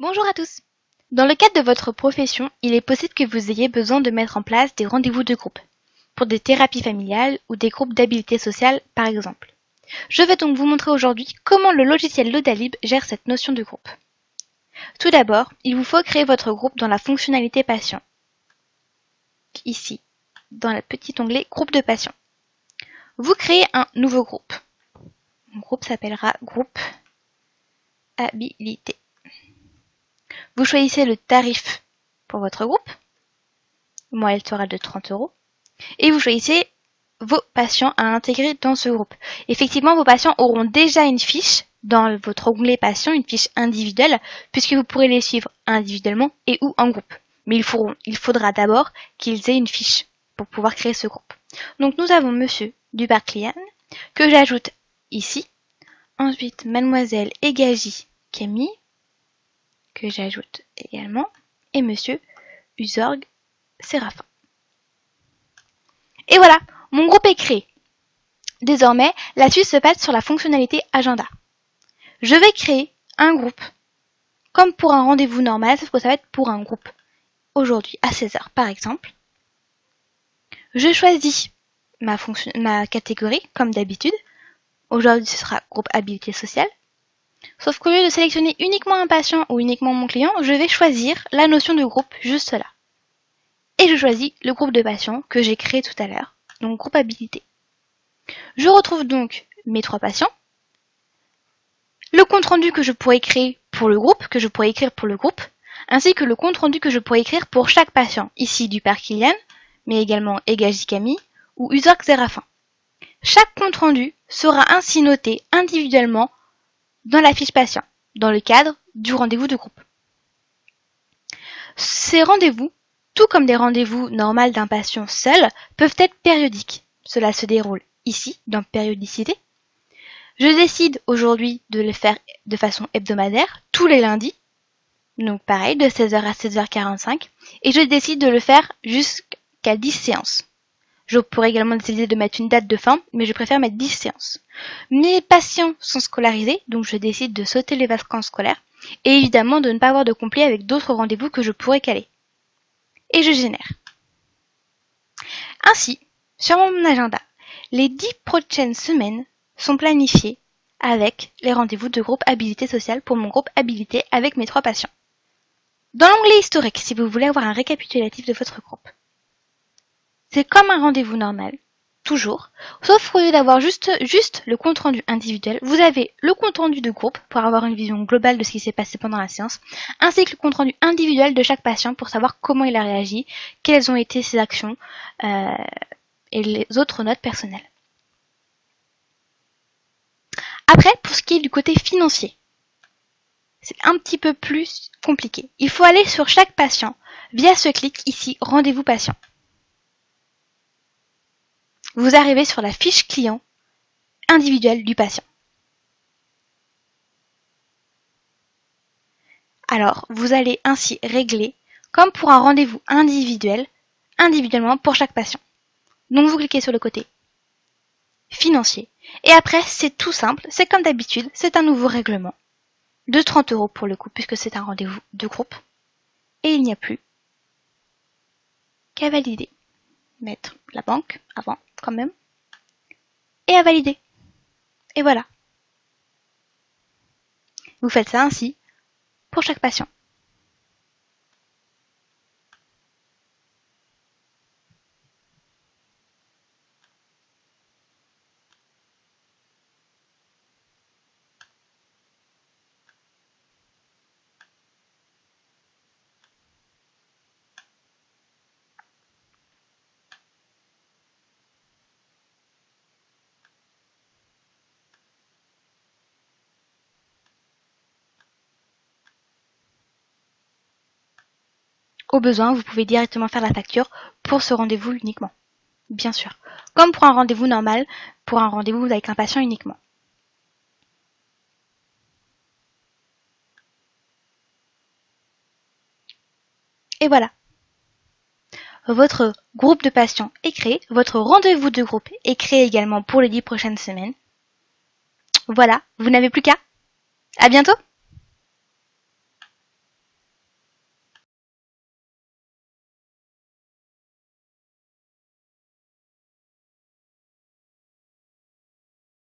Bonjour à tous. Dans le cadre de votre profession, il est possible que vous ayez besoin de mettre en place des rendez-vous de groupe, pour des thérapies familiales ou des groupes d'habileté sociale par exemple. Je vais donc vous montrer aujourd'hui comment le logiciel Lodalib gère cette notion de groupe. Tout d'abord, il vous faut créer votre groupe dans la fonctionnalité patient. Ici, dans le petit onglet groupe de patients. Vous créez un nouveau groupe. Mon groupe s'appellera groupe habilité. Vous choisissez le tarif pour votre groupe. Moi, elle sera de 30 €. Et vous choisissez vos patients à intégrer dans ce groupe. Effectivement, vos patients auront déjà une fiche dans votre onglet patients, une fiche individuelle, puisque vous pourrez les suivre individuellement et ou en groupe. Mais il faudra d'abord qu'ils aient une fiche pour pouvoir créer ce groupe. Donc nous avons Monsieur Dubarclian, que j'ajoute ici. Ensuite, Mademoiselle Egagi Camille, que j'ajoute également. Et Monsieur Usorg Séraphin. Et voilà, mon groupe est créé. Désormais, la suite se passe sur la fonctionnalité agenda. Je vais créer un groupe, comme pour un rendez-vous normal, sauf que ça va être pour un groupe. Aujourd'hui, à 16 h par exemple. Je choisis ma catégorie, comme d'habitude. Aujourd'hui, ce sera groupe habilité sociale. Sauf qu'au lieu de sélectionner uniquement un patient ou uniquement mon client, je vais choisir la notion de groupe juste là. Et je choisis le groupe de patients que j'ai créé tout à l'heure, donc groupe habilité. Je retrouve donc mes 3 patients, le compte-rendu que je pourrais créer pour le groupe, ainsi que le compte-rendu que je pourrais écrire pour chaque patient, ici Dubarclian, mais également Egagi Camille ou Usorg Séraphin. Chaque compte-rendu sera ainsi noté individuellement dans la fiche patient, dans le cadre du rendez-vous de groupe. Ces rendez-vous, tout comme des rendez-vous normaux d'un patient seul, peuvent être périodiques. Cela se déroule ici, dans périodicité. Je décide aujourd'hui de le faire de façon hebdomadaire, tous les lundis. Donc pareil, de 16 h à 16 h 45. Et je décide de le faire jusqu'à 10 séances. Je pourrais également décider de mettre une date de fin, mais je préfère mettre 10 séances. Mes patients sont scolarisés, donc je décide de sauter les vacances scolaires. Et évidemment de ne pas avoir de conflit avec d'autres rendez-vous que je pourrais caler. Et je génère. Ainsi, sur mon agenda, les 10 prochaines semaines sont planifiées avec les rendez-vous de groupe habilité sociale pour mon groupe habilité avec mes 3 patients. Dans l'onglet historique, si vous voulez avoir un récapitulatif de votre groupe, c'est comme un rendez-vous normal, toujours, sauf qu'au lieu d'avoir juste le compte-rendu individuel, vous avez le compte-rendu de groupe pour avoir une vision globale de ce qui s'est passé pendant la séance, ainsi que le compte-rendu individuel de chaque patient pour savoir comment il a réagi, quelles ont été ses actions et les autres notes personnelles. Après, pour ce qui est du côté financier, c'est un petit peu plus compliqué. Il faut aller sur chaque patient via ce clic ici, rendez-vous patient. Vous arrivez sur la fiche client individuelle du patient. Alors, vous allez ainsi régler, comme pour un rendez-vous individuellement pour chaque patient. Donc vous cliquez sur le côté financier. Et après, c'est tout simple, c'est comme d'habitude, c'est un nouveau règlement de 30 € pour le coup, puisque c'est un rendez-vous de groupe. Et il n'y a plus qu'à valider. Mettre la banque avant, quand même. Et à valider. Et voilà. Vous faites ça ainsi pour chaque patient. Au besoin, vous pouvez directement faire la facture pour ce rendez-vous uniquement. Bien sûr. Comme pour un rendez-vous normal, pour un rendez-vous avec un patient uniquement. Et voilà. Votre groupe de patients est créé. Votre rendez-vous de groupe est créé également pour les 10 prochaines semaines. Voilà. Vous n'avez plus qu'à. À bientôt!